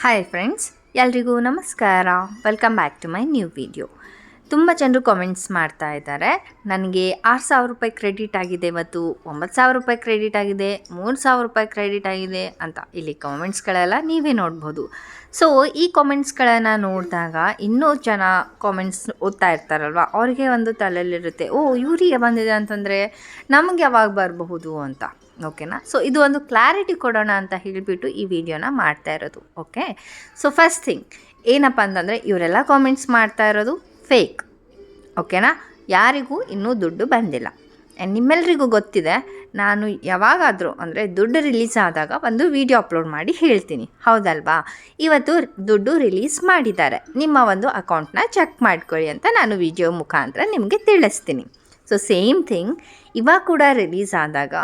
Hi friends, ಎಲ್ರಿಗೂ ನಮಸ್ಕಾರ. Welcome back to my new video. ತುಂಬ ಜನರು ಕಾಮೆಂಟ್ಸ್ ಮಾಡ್ತಾ ಇದ್ದಾರೆ, ನನಗೆ 6,000 ರೂಪಾಯಿ ಕ್ರೆಡಿಟ್ ಆಗಿದೆ, ಇವತ್ತು 9,000 ರೂಪಾಯಿ ಕ್ರೆಡಿಟ್ ಆಗಿದೆ, 3,000 ರೂಪಾಯಿ ಕ್ರೆಡಿಟ್ ಆಗಿದೆ ಅಂತ. ಇಲ್ಲಿ ಕಾಮೆಂಟ್ಸ್ಗಳೆಲ್ಲ ನೀವೇ ನೋಡ್ಬೋದು. ಸೊ ಈ ಕಾಮೆಂಟ್ಸ್ಗಳನ್ನು ನೋಡಿದಾಗ ಇನ್ನೂ ಜನ ಕಾಮೆಂಟ್ಸ್ ಓದ್ತಾ ಇರ್ತಾರಲ್ವ, ಅವ್ರಿಗೆ ಒಂದು ತಲೆಯಲ್ಲಿರುತ್ತೆ, ಓ ಇವರಿಗೆ ಬಂದಿದೆ ಅಂತಂದರೆ ನಮಗೆ ಯಾವಾಗ ಬರಬಹುದು ಅಂತ. ಓಕೆನಾ? ಸೊ ಇದು ಒಂದು ಕ್ಲಾರಿಟಿ ಕೊಡೋಣ ಅಂತ ಹೇಳಿಬಿಟ್ಟು ಈ ವಿಡಿಯೋನ ಮಾಡ್ತಾ ಇರೋದು. ಓಕೆ, ಸೊ ಫಸ್ಟ್ ಥಿಂಗ್ ಏನಪ್ಪ ಅಂತಂದರೆ, ಇವರೆಲ್ಲ ಕಾಮೆಂಟ್ಸ್ ಮಾಡ್ತಾ ಇರೋದು ಫೇಕ್. ಓಕೆನಾ? ಯಾರಿಗೂ ಇನ್ನೂ ದುಡ್ಡು ಬಂದಿಲ್ಲ. ಆ್ಯಂಡ್ ನಿಮ್ಮೆಲ್ಲರಿಗೂ ಗೊತ್ತಿದೆ, ನಾನು ಯಾವಾಗಾದರೂ ಅಂದರೆ ದುಡ್ಡು ರಿಲೀಸ್ ಆದಾಗ ಒಂದು ವಿಡಿಯೋ ಅಪ್ಲೋಡ್ ಮಾಡಿ ಹೇಳ್ತೀನಿ, ಹೌದಲ್ವಾ? ಇವತ್ತು ದುಡ್ಡು ರಿಲೀಸ್ ಮಾಡಿದ್ದಾರೆ, ನಿಮ್ಮ ಒಂದು ಅಕೌಂಟ್ನ ಚೆಕ್ ಮಾಡ್ಕೊಳ್ಳಿ ಅಂತ ನಾನು ವಿಡಿಯೋ ಮುಖಾಂತರ ನಿಮಗೆ ತಿಳಿಸ್ತೀನಿ. ಸೊ ಸೇಮ್ ಥಿಂಗ್ ಇವಾಗ ಕೂಡ ರಿಲೀಸ್ ಆದಾಗ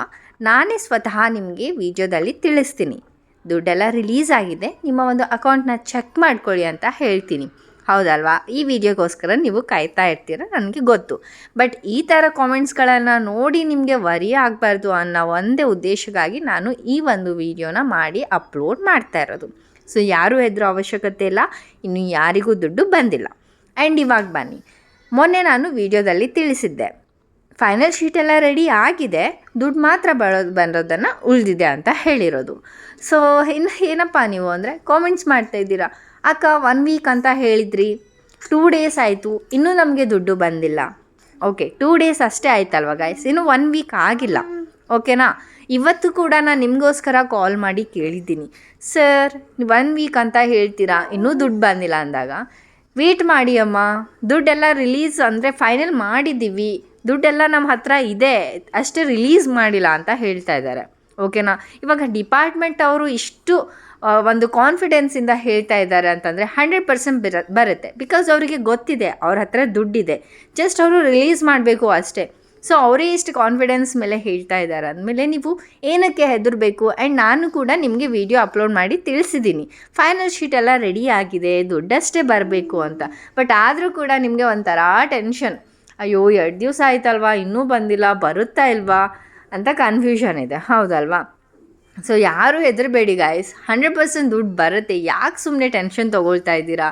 ನಾನೇ ಸ್ವತಃ ನಿಮಗೆ ವಿಡಿಯೋದಲ್ಲಿ ತಿಳಿಸ್ತೀನಿ, ದುಡ್ಡೆಲ್ಲ ರಿಲೀಸ್ ಆಗಿದೆ, ನಿಮ್ಮ ಒಂದು ಅಕೌಂಟ್ನ ಚೆಕ್ ಮಾಡ್ಕೊಳ್ಳಿ ಅಂತ ಹೇಳ್ತೀನಿ, ಹೌದಲ್ವಾ? ಈ ವಿಡಿಯೋಗೋಸ್ಕರ ನೀವು ಕಾಯ್ತಾ ಇರ್ತೀರ, ನನಗೆ ಗೊತ್ತು. ಬಟ್ ಈ ಥರ ಕಾಮೆಂಟ್ಸ್ಗಳನ್ನು ನೋಡಿ ನಿಮಗೆ ವರಿ ಆಗಬಾರ್ದು ಅನ್ನೋ ಒಂದೇ ಉದ್ದೇಶಕ್ಕಾಗಿ ನಾನು ಈ ಒಂದು ವಿಡಿಯೋನ ಮಾಡಿ ಅಪ್ಲೋಡ್ ಮಾಡ್ತಾ ಇರೋದು. ಸೊ ಯಾರೂ ಹೆದರೋ ಅವಶ್ಯಕತೆ ಇಲ್ಲ, ಇನ್ನು ಯಾರಿಗೂ ದುಡ್ಡು ಬಂದಿಲ್ಲ. ಆ್ಯಂಡ್ ಇವಾಗ ಬನ್ನಿ, ಮೊನ್ನೆ ನಾನು ವಿಡಿಯೋದಲ್ಲಿ ತಿಳಿಸಿದ್ದೆ, ಫೈನಲ್ ಶೀಟೆಲ್ಲ ರೆಡಿ ಆಗಿದೆ, ದುಡ್ಡು ಮಾತ್ರ ಬಂದಿರೋದನ್ನು ಉಳಿದಿದೆ ಅಂತ ಹೇಳಿರೋದು. ಸೊ ಇನ್ನು ಏನಪ್ಪ ನೀವು ಅಂದರೆ ಕಾಮೆಂಟ್ಸ್ ಮಾಡ್ತಾಯಿದ್ದೀರಾ, ಅಕ್ಕ 1 ವೀಕ್ ಅಂತ ಹೇಳಿದ್ರಿ, 2 ಡೇಸ್ ಆಯಿತು, ಇನ್ನೂ ನಮಗೆ ದುಡ್ಡು ಬಂದಿಲ್ಲ. ಓಕೆ, 2 ಡೇಸ್ ಅಷ್ಟೇ ಆಯ್ತಲ್ವ ಗೈಸ್, ಇನ್ನೂ 1 ವೀಕ್ ಆಗಿಲ್ಲ. ಓಕೆನಾ? ಇವತ್ತು ಕೂಡ ನಾನು ನಿಮಗೋಸ್ಕರ ಕಾಲ್ ಮಾಡಿ ಕೇಳಿದ್ದೀನಿ, ಸರ್ 1 ವೀಕ್ ಅಂತ ಹೇಳ್ತೀರಾ, ಇನ್ನೂ ದುಡ್ಡು ಬಂದಿಲ್ಲ ಅಂದಾಗ ವೇಟ್ ಮಾಡಿ ಅಮ್ಮ, ದುಡ್ಡೆಲ್ಲ ರಿಲೀಸ್ ಅಂದರೆ ಫೈನಲ್ ಮಾಡಿದ್ದೀವಿ, ದುಡ್ಡೆಲ್ಲ ನಮ್ಮ ಹತ್ರ ಇದೆ, ಅಷ್ಟೇ ರಿಲೀಸ್ ಮಾಡಿಲ್ಲ ಅಂತ ಹೇಳ್ತಾ ಇದ್ದಾರೆ. ಓಕೆನಾ? ಇವಾಗ ಡಿಪಾರ್ಟ್ಮೆಂಟ್ ಅವರು ಇಷ್ಟು ಒಂದು ಕಾನ್ಫಿಡೆನ್ಸಿಂದ ಹೇಳ್ತಾ ಇದ್ದಾರೆ ಅಂತಂದರೆ 100% ಬರುತ್ತೆ. ಬಿಕಾಸ್ ಅವರಿಗೆ ಗೊತ್ತಿದೆ ಅವ್ರ ಹತ್ರ ದುಡ್ಡಿದೆ, ಜಸ್ಟ್ ಅವರು ರಿಲೀಸ್ ಮಾಡಬೇಕು ಅಷ್ಟೇ. ಸೊ ಅವರೇ ಇಷ್ಟು ಕಾನ್ಫಿಡೆನ್ಸ್ ಮೇಲೆ ಹೇಳ್ತಾ ಇದ್ದಾರೆ ಅಂದಮೇಲೆ ನೀವು ಏನಕ್ಕೆ ಹೆದರಬೇಕು? ಆ್ಯಂಡ್ ನಾನು ಕೂಡ ನಿಮಗೆ ವಿಡಿಯೋ ಅಪ್ಲೋಡ್ ಮಾಡಿ ತಿಳಿಸಿದ್ದೀನಿ, ಫೈನಲ್ ಶೀಟ್ ಎಲ್ಲ ರೆಡಿ ಆಗಿದೆ, ದುಡ್ಡಷ್ಟೇ ಬರಬೇಕು ಅಂತ. ಬಟ್ ಆದರೂ ಕೂಡ ನಿಮಗೆ ಒಂಥರ ಟೆನ್ಷನ್, ಅಯ್ಯೋ 2 ದಿವಸ ಆಯ್ತಲ್ವಾ, ಇನ್ನೂ ಬಂದಿಲ್ಲ, ಬರುತ್ತಾ ಇಲ್ವಾ ಅಂತ ಕನ್ಫ್ಯೂಷನ್ ಇದೆ, ಹೌದಲ್ವಾ? ಸೊ ಯಾರೂ ಹೆದರಬೇಡಿ ಗಾಯ್ಸ್, 100% ದುಡ್ಡು ಬರುತ್ತೆ. ಯಾಕೆ ಸುಮ್ಮನೆ ಟೆನ್ಷನ್ ತೊಗೊಳ್ತಾ ಇದ್ದೀರಾ?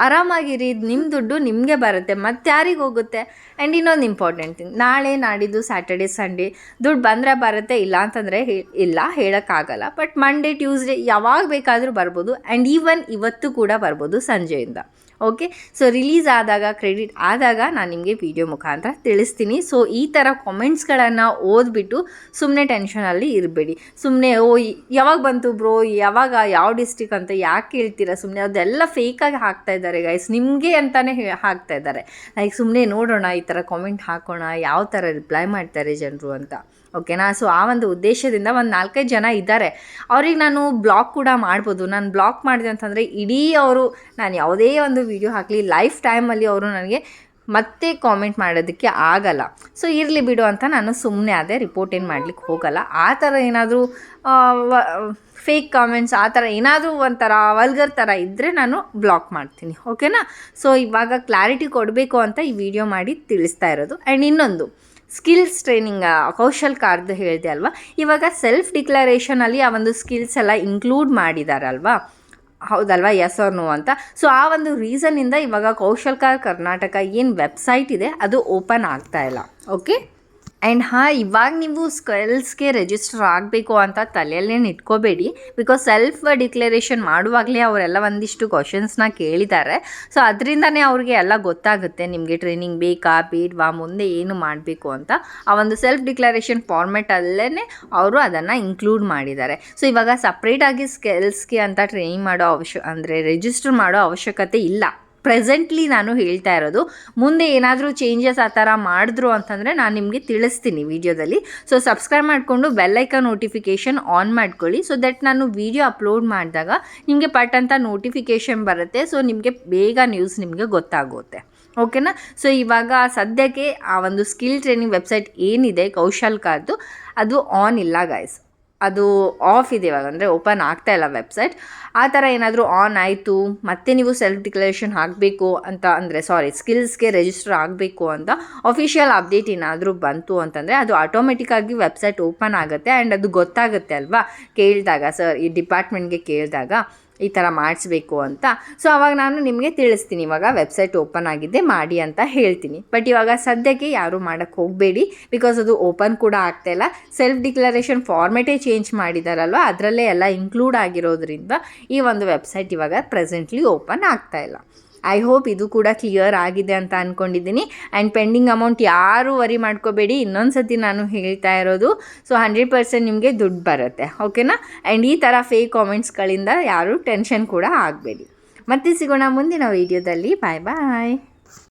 ಆರಾಮಾಗಿರಿ, ನಿಮ್ಮ ದುಡ್ಡು ನಿಮಗೆ ಬರುತ್ತೆ, ಮತ್ತು ಯಾರಿಗೆ ಹೋಗುತ್ತೆ? ಆ್ಯಂಡ್ ಇನ್ನೊಂದು ಇಂಪಾರ್ಟೆಂಟ್ ಥಿಂಗ್, ನಾಳೆ ನಾಡಿದ್ದು ಸ್ಯಾಟರ್ಡೆ ಸಂಡೇ ದುಡ್ಡು ಬಂದರೆ ಬರುತ್ತೆ, ಇಲ್ಲ ಅಂತಂದರೆ ಇಲ್ಲ, ಹೇಳೋಕ್ಕಾಗಲ್ಲ. ಬಟ್ ಮಂಡೇ ಟ್ಯೂಸ್ಡೇ ಯಾವಾಗ ಬೇಕಾದರೂ ಬರ್ಬೋದು. ಆ್ಯಂಡ್ ಈವನ್ ಇವತ್ತು ಕೂಡ ಬರ್ಬೋದು ಸಂಜೆಯಿಂದ. ಓಕೆ, ಸೊ ರಿಲೀಸ್ ಆದಾಗ, ಕ್ರೆಡಿಟ್ ಆದಾಗ ನಾನು ನಿಮಗೆ ವಿಡಿಯೋ ಮುಖಾಂತರ ತಿಳಿಸ್ತೀನಿ. ಸೊ ಈ ಥರ ಕಾಮೆಂಟ್ಸ್ಗಳನ್ನು ಓದ್ಬಿಟ್ಟು ಸುಮ್ಮನೆ ಟೆನ್ಷನಲ್ಲಿ ಇರಬೇಡಿ. ಸುಮ್ಮನೆ ಯಾವಾಗ ಬಂತು ಬ್ರೋ, ಯಾವಾಗ, ಯಾವ ಡಿಸ್ಟ್ರಿಕ್ ಅಂತ ಯಾಕೆ ಹೇಳ್ತೀರಾ? ಸುಮ್ಮನೆ ಅದೆಲ್ಲ ಫೇಕಾಗಿ ಹಾಕ್ತಾಯಿದ್ದಾರೆ ಗೈಸ್, ನಿಮಗೆ ಅಂತಲೇ ಹಾಕ್ತಾಯಿದ್ದಾರೆ. ಲೈಕ್ ಸುಮ್ಮನೆ ನೋಡೋಣ, ಈ ಥರ ಕಾಮೆಂಟ್ ಹಾಕೋಣ, ಯಾವ ಥರ ರಿಪ್ಲೈ ಮಾಡ್ತಾರೆ ಜನರು ಅಂತ. ಓಕೆನಾ? ಸೊ ಆ ಒಂದು ಉದ್ದೇಶದಿಂದ ಒಂದು 4-5 ಜನ ಇದ್ದಾರೆ, ಅವ್ರಿಗೆ ನಾನು ಬ್ಲಾಕ್ ಕೂಡ ಮಾಡ್ಬೋದು. ನಾನು ಬ್ಲಾಕ್ ಮಾಡಿದೆ ಅಂತಂದರೆ ಇಡೀ ಅವರು, ನಾನು ಯಾವುದೇ ಒಂದು ವಿಡಿಯೋ ಹಾಕಲಿ ಲೈಫ್ ಟೈಮಲ್ಲಿ ಅವರು ನನಗೆ ಮತ್ತೆ ಕಾಮೆಂಟ್ ಮಾಡೋದಕ್ಕೆ ಆಗಲ್ಲ. ಸೊ ಇರಲಿ ಬಿಡು ಅಂತ ನಾನು ಸುಮ್ಮನೆ ಅದೇ ರಿಪೋರ್ಟ್ ಏನು ಮಾಡಲಿಕ್ಕೆ ಹೋಗಲ್ಲ. ಆ ಥರ ಏನಾದರೂ ಫೇಕ್ ಕಾಮೆಂಟ್ಸ್ ಆ ಥರ ಏನಾದರೂ ಒಂಥರ ವಲ್ಗರ್ ಥರ ಇದ್ದರೆ ನಾನು ಬ್ಲಾಕ್ ಮಾಡ್ತೀನಿ. ಓಕೆನಾ? ಸೊ ಇವಾಗ ಕ್ಲಾರಿಟಿ ಕೊಡಬೇಕು ಅಂತ ಈ ವಿಡಿಯೋ ಮಾಡಿ ತಿಳಿಸ್ತಾ ಇರೋದು. ಆ್ಯಂಡ್ ಇನ್ನೊಂದು ಸ್ಕಿಲ್ಸ್ ಟ್ರೈನಿಂಗ್, ಕೌಶಲ್ ಕಾರ್ದು ಹೇಳಿದೆ ಅಲ್ವಾ, ಇವಾಗ ಸೆಲ್ಫ್ ಡಿಕ್ಲರೇಷನಲ್ಲಿ ಆ ಒಂದು ಸ್ಕಿಲ್ಸ್ ಎಲ್ಲ ಇನ್ಕ್ಲೂಡ್ ಮಾಡಿದಾರಲ್ವಾ, ಹೌದಲ್ವಾ? ಎಸ್ ಆರ್ ನೋ ಅಂತ. ಸೊ ಆ ಒಂದು ರೀಸನ್ನಿಂದ ಇವಾಗ ಕೌಶಲ್ ಕಾರ್ ಕರ್ನಾಟಕ ಏನು ವೆಬ್ಸೈಟ್ ಇದೆ ಅದು ಓಪನ್ ಆಗ್ತಾ ಇಲ್ಲ. ಓಕೆ, ಆ್ಯಂಡ್ ಇವಾಗ ನೀವು ಸ್ಕಿಲ್ಸ್ಗೆ ರಿಜಿಸ್ಟರ್ ಆಗಬೇಕು ಅಂತ ತಲೆಯಲ್ಲೇನು ಇಟ್ಕೋಬೇಡಿ. ಬಿಕಾಸ್ ಸೆಲ್ಫ್ ಡಿಕ್ಲರೇಷನ್ ಮಾಡುವಾಗಲೇ ಅವರೆಲ್ಲ ಒಂದಿಷ್ಟು ಕ್ವಶನ್ಸ್ನ ಕೇಳಿದ್ದಾರೆ. ಸೊ ಅದರಿಂದನೇ ಅವ್ರಿಗೆ ಎಲ್ಲ ಗೊತ್ತಾಗುತ್ತೆ, ನಿಮಗೆ ಟ್ರೈನಿಂಗ್ ಬೇಕಾ ಬೇಡವಾ, ಮುಂದೆ ಏನು ಮಾಡಬೇಕು ಅಂತ. ಆ ಒಂದು ಸೆಲ್ಫ್ ಡಿಕ್ಲರೇಷನ್ ಫಾರ್ಮೆಟಲ್ಲೇ ಅವರು ಅದನ್ನು ಇನ್ಕ್ಲೂಡ್ ಮಾಡಿದ್ದಾರೆ. ಸೊ ಇವಾಗ ಸಪ್ರೇಟಾಗಿ ಸ್ಕಿಲ್ಸ್ಗೆ ಅಂತ ಟ್ರೈನಿಂಗ್ ಮಾಡೋ ಅಂದರೆ ರಿಜಿಸ್ಟರ್ ಮಾಡೋ ಅವಶ್ಯಕತೆ ಇಲ್ಲ ಪ್ರೆಸೆಂಟ್ಲಿ ನಾನು ಹೇಳ್ತಾ ಇರೋದು. ಮುಂದೆ ಏನಾದರೂ ಚೇಂಜಸ್ ಆ ಥರ ಮಾಡಿದ್ರು ಅಂತಂದರೆ ನಾನು ನಿಮಗೆ ತಿಳಿಸ್ತೀನಿ ವಿಡಿಯೋದಲ್ಲಿ. ಸೊ ಸಬ್ಸ್ಕ್ರೈಬ್ ಮಾಡಿಕೊಂಡು ಬೆಲ್ಲೈಕನ್ ನೋಟಿಫಿಕೇಷನ್ ಆನ್ ಮಾಡ್ಕೊಳ್ಳಿ, ಸೊ ದಟ್ ನಾನು ವಿಡಿಯೋ ಅಪ್ಲೋಡ್ ಮಾಡಿದಾಗ ನಿಮಗೆ ಪಟ್ ಅಂತ ನೋಟಿಫಿಕೇಷನ್ ಬರುತ್ತೆ. ಸೊ ನಿಮಗೆ ಬೇಗ ನ್ಯೂಸ್ ನಿಮಗೆ ಗೊತ್ತಾಗುತ್ತೆ. ಓಕೆನಾ? ಸೊ ಇವಾಗ ಸದ್ಯಕ್ಕೆ ಆ ಒಂದು ಸ್ಕಿಲ್ ಟ್ರೈನಿಂಗ್ ವೆಬ್ಸೈಟ್ ಏನಿದೆ ಕೌಶಲ್ ಕಾರ್ದು, ಅದು ಆನ್ ಇಲ್ಲ ಗೈಸ್, ಅದು ಆಫ್ ಇದೆ ಇವಾಗ, ಅಂದರೆ ಓಪನ್ ಆಗ್ತಾಯಿಲ್ಲ ವೆಬ್ಸೈಟ್. ಆ ಥರ ಏನಾದರೂ ಆನ್ ಆಯಿತು ಮತ್ತೆ ನೀವು ಸೆಲ್ಫ್ ಡಿಕ್ಲರೇಷನ್ ಹಾಕಬೇಕು ಅಂತ ಅಂದರೆ, ಸ್ಕಿಲ್ಸ್ಗೆ ರಿಜಿಸ್ಟರ್ ಆಗಬೇಕು ಅಂತ ಅಫಿಷಿಯಲ್ ಅಪ್ಡೇಟ್ ಏನಾದರೂ ಬಂತು ಅಂತಂದರೆ ಅದು ಆಟೋಮೆಟಿಕ್ಕಾಗಿ ವೆಬ್ಸೈಟ್ ಓಪನ್ ಆಗುತ್ತೆ. ಆ್ಯಂಡ್ ಅದು ಗೊತ್ತಾಗುತ್ತೆ ಅಲ್ವಾ ಕೇಳಿದಾಗ, ಸರ್ ಈ ಡಿಪಾರ್ಟ್ಮೆಂಟ್ಗೆ ಕೇಳಿದಾಗ ಈ ಥರ ಮಾಡಿಸ್ಬೇಕು ಅಂತ. ಸೊ ಆವಾಗ ನಾನು ನಿಮಗೆ ತಿಳಿಸ್ತೀನಿ, ಇವಾಗ ವೆಬ್ಸೈಟ್ ಓಪನ್ ಆಗಿದೆ ಮಾಡಿ ಅಂತ ಹೇಳ್ತೀನಿ. ಬಟ್ ಇವಾಗ ಸದ್ಯಕ್ಕೆ ಯಾರೂ ಮಾಡೋಕ್ಕೆ ಹೋಗಬೇಡಿ, ಬಿಕಾಸ್ ಅದು ಓಪನ್ ಕೂಡ ಆಗ್ತಾಯಿಲ್ಲ. ಸೆಲ್ಫ್ ಡಿಕ್ಲರೇಷನ್ ಫಾರ್ಮೆಟೇ ಚೇಂಜ್ ಮಾಡಿದಾರಲ್ವ, ಅದರಲ್ಲೇ ಎಲ್ಲ ಇನ್ಕ್ಲೂಡ್ ಆಗಿರೋದ್ರಿಂದ ಈ ಒಂದು ವೆಬ್ಸೈಟ್ ಇವಾಗ ಪ್ರೆಸೆಂಟ್ಲಿ ಓಪನ್ ಆಗ್ತಾಯಿಲ್ಲ. ಐ ಹೋಪ್ ಇದು ಕೂಡ ಕ್ಲಿಯರ್ ಆಗಿದೆ ಅಂತ ಅಂದ್ಕೊಂಡಿದ್ದೀನಿ. ಆ್ಯಂಡ್ ಪೆಂಡಿಂಗ್ ಅಮೌಂಟ್ ಯಾರೂ ವರಿ ಮಾಡ್ಕೋಬೇಡಿ, ಇನ್ನೊಂದು ಸತಿ ನಾನು ಹೇಳ್ತಾ ಇರೋದು. ಸೊ 100% ನಿಮಗೆ ದುಡ್ಡು ಬರುತ್ತೆ, ಓಕೆನಾ. ಆ್ಯಂಡ್ ಈ ಥರ ಫೇಕ್ ಕಾಮೆಂಟ್ಸ್ಗಳಿಂದ ಯಾರೂ ಟೆನ್ಷನ್ ಕೂಡ ಆಗಬೇಡಿ. ಮತ್ತೆ ಸಿಗೋಣ ಮುಂದಿನ ವೀಡಿಯೋದಲ್ಲಿ. ಬಾಯ್ ಬಾಯ್.